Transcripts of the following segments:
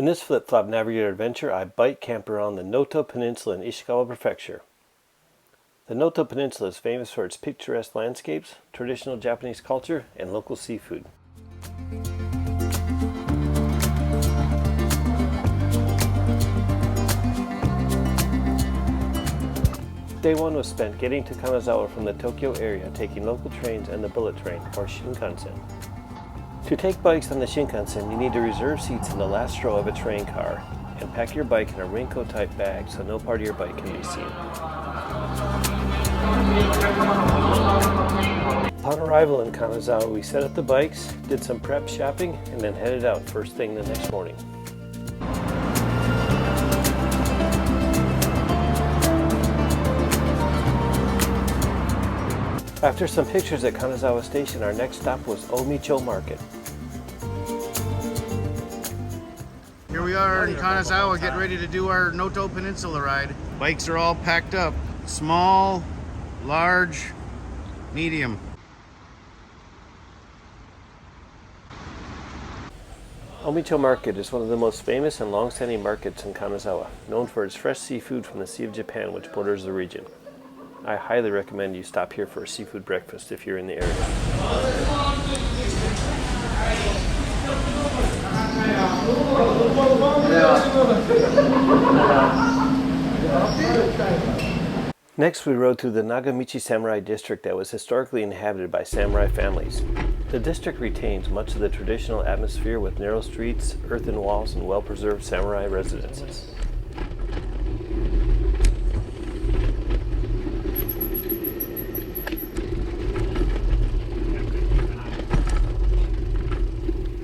In this flip-flop navigator adventure, I bike camp around the Noto Peninsula in Ishikawa Prefecture. The Noto Peninsula is famous for its picturesque landscapes, traditional Japanese culture, and local seafood. Day one was spent getting to Kanazawa from the Tokyo area, taking local trains and the bullet train, or Shinkansen. To take bikes on the Shinkansen, you need to reserve seats in the last row of a train car and pack your bike in a raincoat-type bag so no part of your bike can be seen. Upon arrival in Kanazawa, we set up the bikes, did some prep shopping, and then headed out first thing the next morning. After some pictures at Kanazawa Station, our next stop was Omicho Market. Here we are in Kanazawa, getting ready to do our Noto Peninsula ride. Bikes are all packed up. Small, large, medium. Omicho Market is one of the most famous and long-standing markets in Kanazawa, known for its fresh seafood from the Sea of Japan, which borders the region. I highly recommend you stop here for a seafood breakfast if you're in the area. Next, we rode through the Nagamichi Samurai district that was historically inhabited by samurai families. The district retains much of the traditional atmosphere with narrow streets, earthen walls, and well-preserved samurai residences.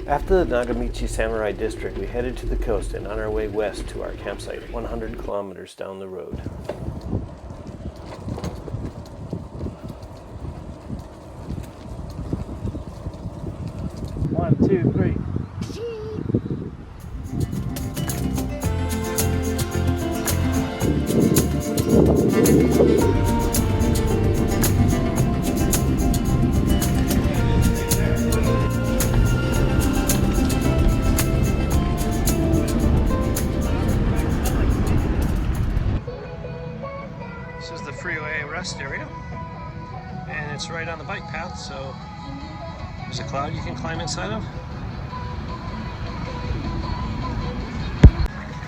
After the Nagamichi Samurai district, we headed to the coast and on our way west to our campsite, 100 kilometers down the road. One, two, three. This is the freeway rest area, and it's right on the bike path, so there's a cloud you can climb inside of.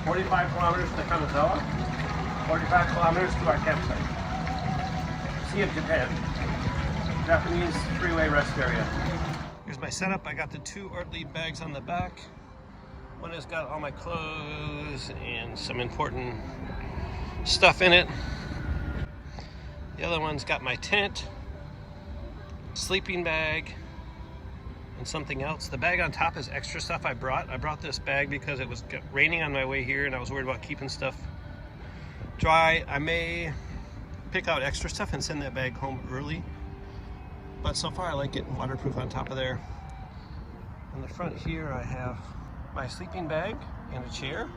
45 kilometers to Kanazawa, 45 kilometers to our campsite. Sea of Japan, Japanese freeway rest area. Here's my setup. I got the two Ortlieb bags on the back. One has got all my clothes and some important stuff in it. The other one's got my tent, sleeping bag, and something else. The bag on top is extra stuff I brought. I brought this bag because it was raining on my way here and I was worried about keeping stuff dry. I may pick out extra stuff and send that bag home early, but so far I like it waterproof on top of there. On the front here I have my sleeping bag and a chair,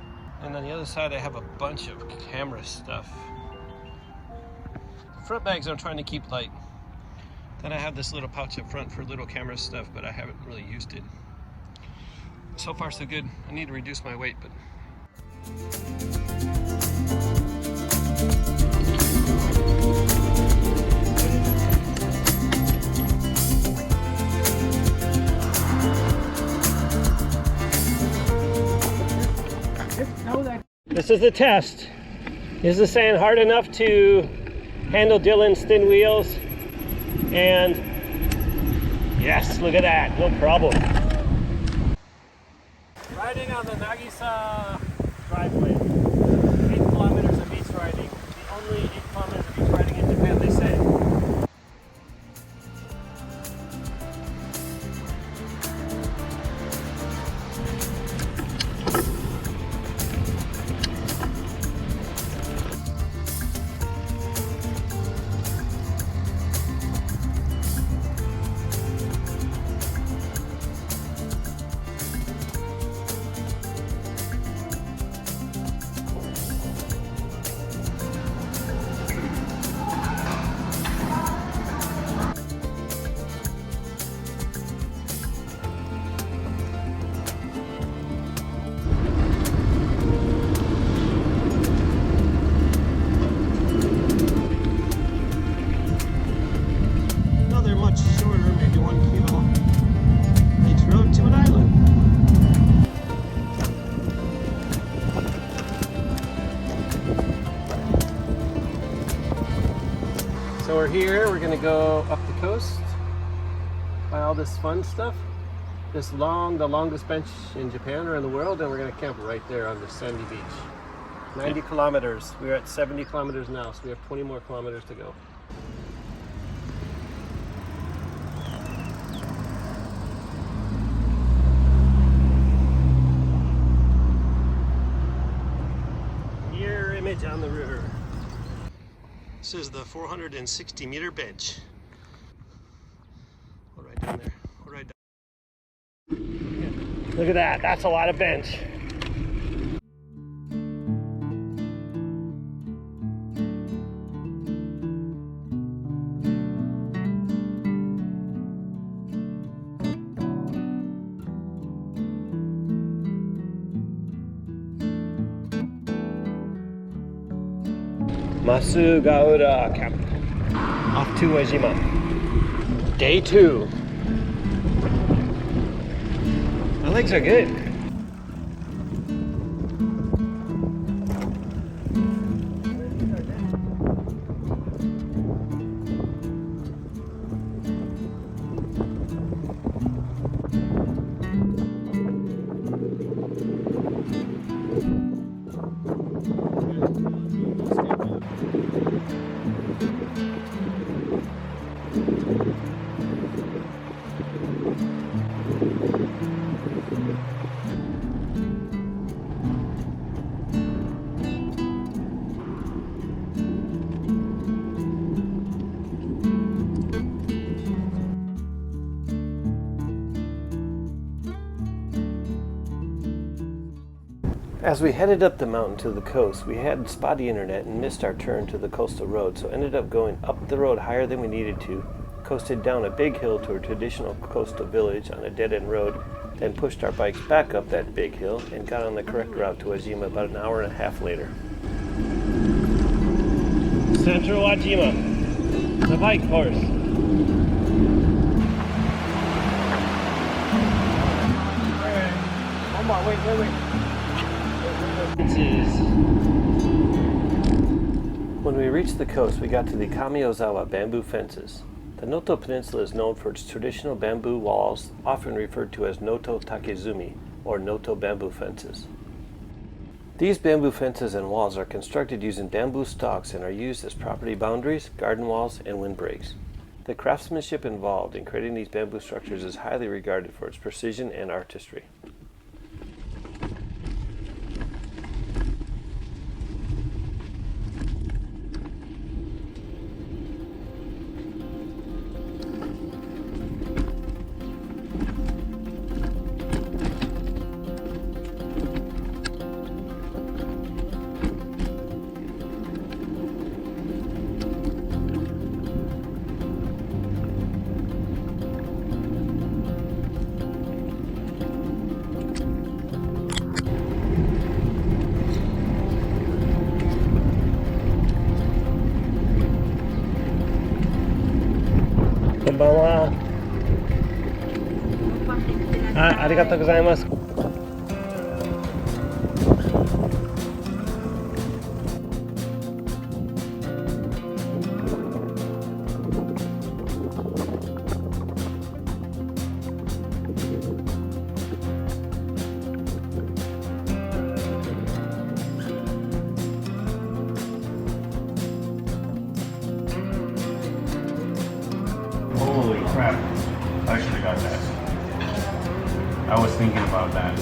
and on the other side I have a bunch of camera stuff. The front bags I'm trying to keep light. Then I have this little pouch up front for little camera stuff, but I haven't really used it. So far so good. I need to reduce my weight, but this is the test. Is the sand hard enough to handle Dylan's thin wheels? And yes, look at that, no problem. Riding on the Nagisa driveway. 8 kilometers of beach riding. The only 8 kilometers of beach riding in Japan, they say. So we're here, we're gonna go up the coast, buy all this fun stuff. The longest bench in Japan or in the world, and we're gonna camp right there on the sandy beach. 90 kilometers. We're at 70 kilometers now, so we have 20 more kilometers to go. Mirror image on the river. This is the 460 meter bench. We're right down there. We're right down. Look at that. That's a lot of bench. Masugaura camp. Off to Wajima. Day 2. My legs are good. As we headed up the mountain to the coast, we had spotty internet and missed our turn to the coastal road, so ended up going up the road higher than we needed to, coasted down a big hill to a traditional coastal village on a dead-end road, then pushed our bikes back up that big hill and got on the correct route to Wajima about an hour and a half later. Central Wajima, the bike course. Wait. When we reached the coast, we got to the Kanazawa bamboo fences. The Noto Peninsula is known for its traditional bamboo walls, often referred to as Noto Takezumi, or Noto bamboo fences. These bamboo fences and walls are constructed using bamboo stalks and are used as property boundaries, garden walls, and windbreaks. The craftsmanship involved in creating these bamboo structures is highly regarded for its precision and artistry. Konbanwa. ありがとうございます。Holy crap. I should have got that. I was thinking about that.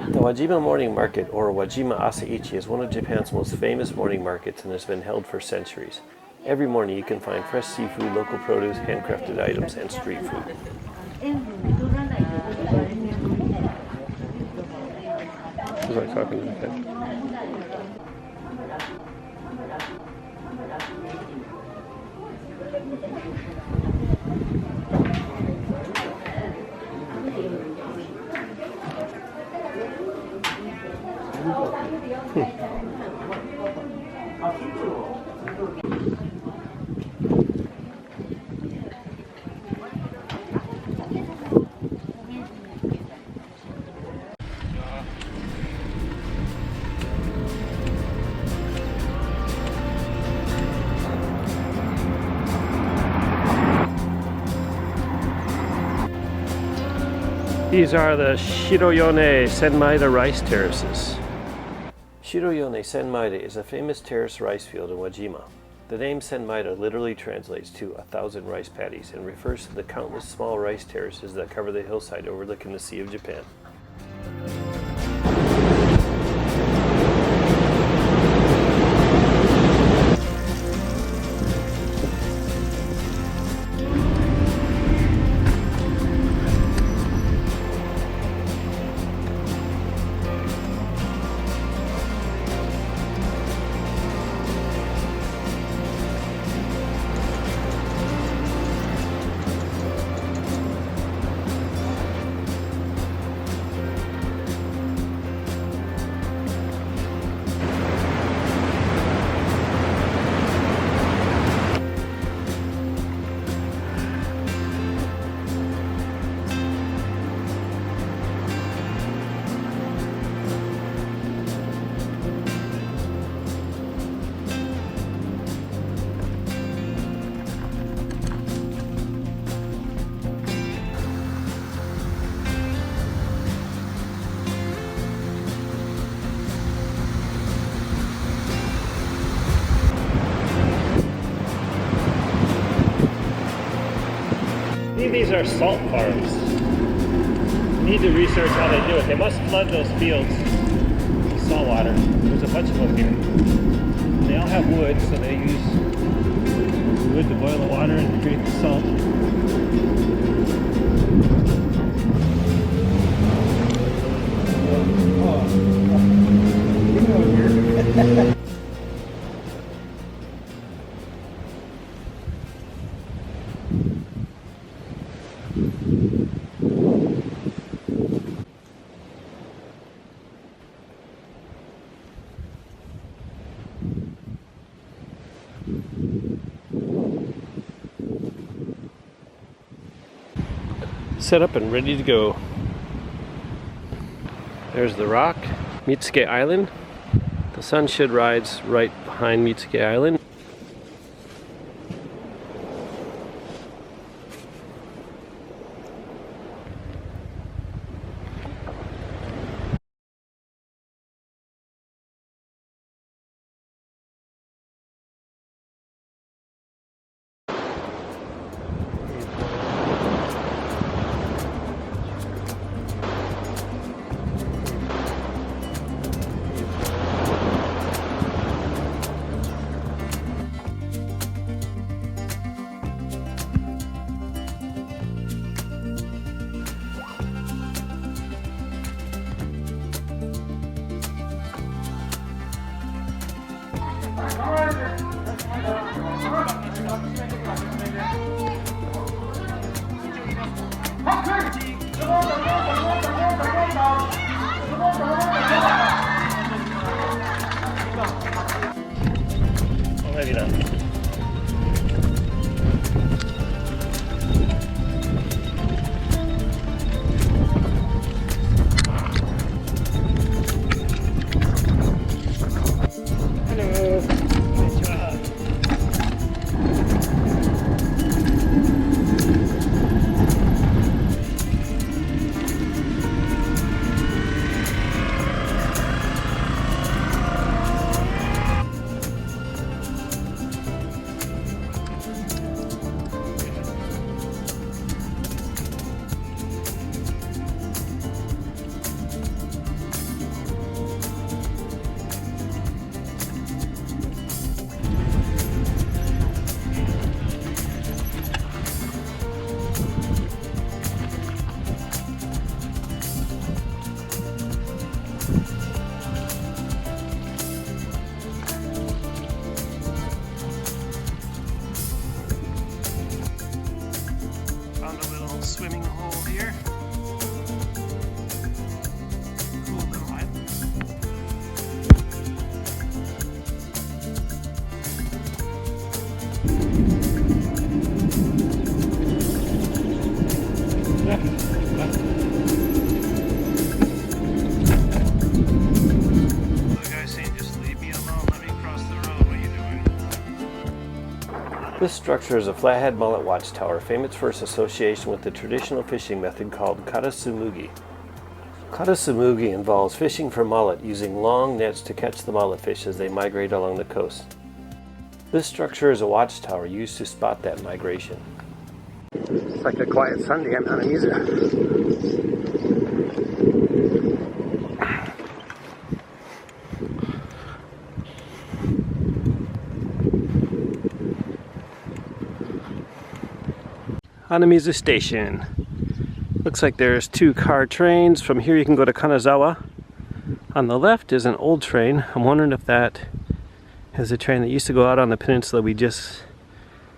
The Wajima Morning Market, or Wajima Asaichi, is one of Japan's most famous morning markets and has been held for centuries. Every morning you can find fresh seafood, local produce, handcrafted items, and street food. Was I talking like that? These are the Shiroyone Senmaida rice terraces. Shiroyone Senmaida is a famous terrace rice field in Wajima. The name Senmaida literally translates to 1,000 rice paddies and refers to the countless small rice terraces that cover the hillside overlooking the Sea of Japan. These are salt farms. Need to research how they do it. They must flood those fields with salt water. There's a bunch of them here. They all have wood, so they use wood to boil the water and create the salt. Set up and ready to go. There's the rock, Mitsuke Island. The sun should rise right behind Mitsuke Island. Maybe not. Hello. Konnichiwa. Swimming hole here. Cool little island. The guy saying, just leave me alone, let me cross the road, what are you doing? This structure is a flathead mullet watchtower famous for its association with the traditional fishing method called katasumugi. Katasumugi involves fishing for mullet using long nets to catch the mullet fish as they migrate along the coast. This structure is a watchtower used to spot that migration. It's like a quiet Sunday on Anamizu. Anamizu Station. Looks like there's 2 car trains. From here you can go to Kanazawa. On the left is an old train. I'm wondering if that is a train that used to go out on the peninsula we just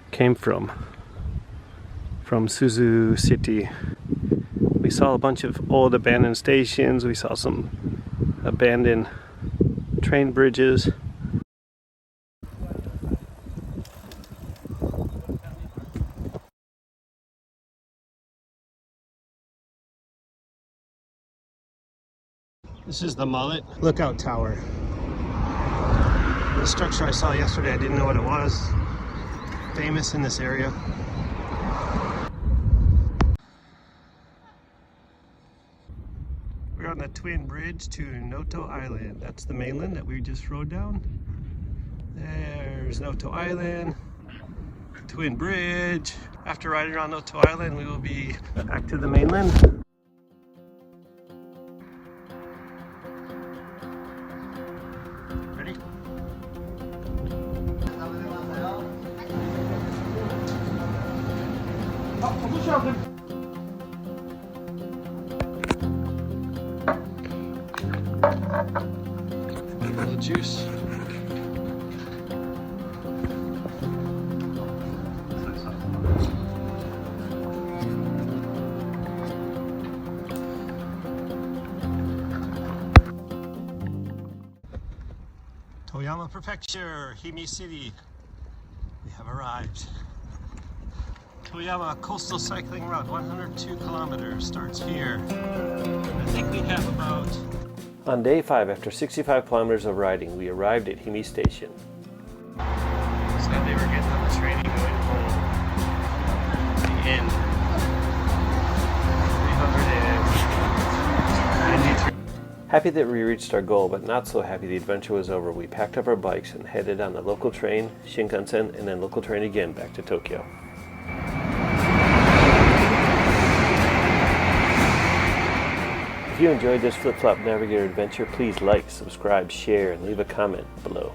came from Suzu City. We saw a bunch of old abandoned stations. We saw some abandoned train bridges. This is the Mullet Lookout Tower. The structure I saw yesterday, I didn't know what it was. Famous in this area. We're on the twin bridge to Noto Island. That's the mainland that we just rode down. There's Noto Island, twin bridge. After riding around Noto Island, we will be back to the mainland. A little juice. Toyama Prefecture, Himi City. We have arrived. Toyama Coastal Cycling Route, 102 kilometers, starts here. I think we have about... On day 5, after 65 kilometers of riding, we arrived at Himi Station. Said they were getting on the train going home. The end. 393. Happy that we reached our goal, but not so happy the adventure was over. We packed up our bikes and headed on the local train, Shinkansen, and then local train again back to Tokyo. If you enjoyed this Flip Flop Navigator adventure, please like, subscribe, share, and leave a comment below.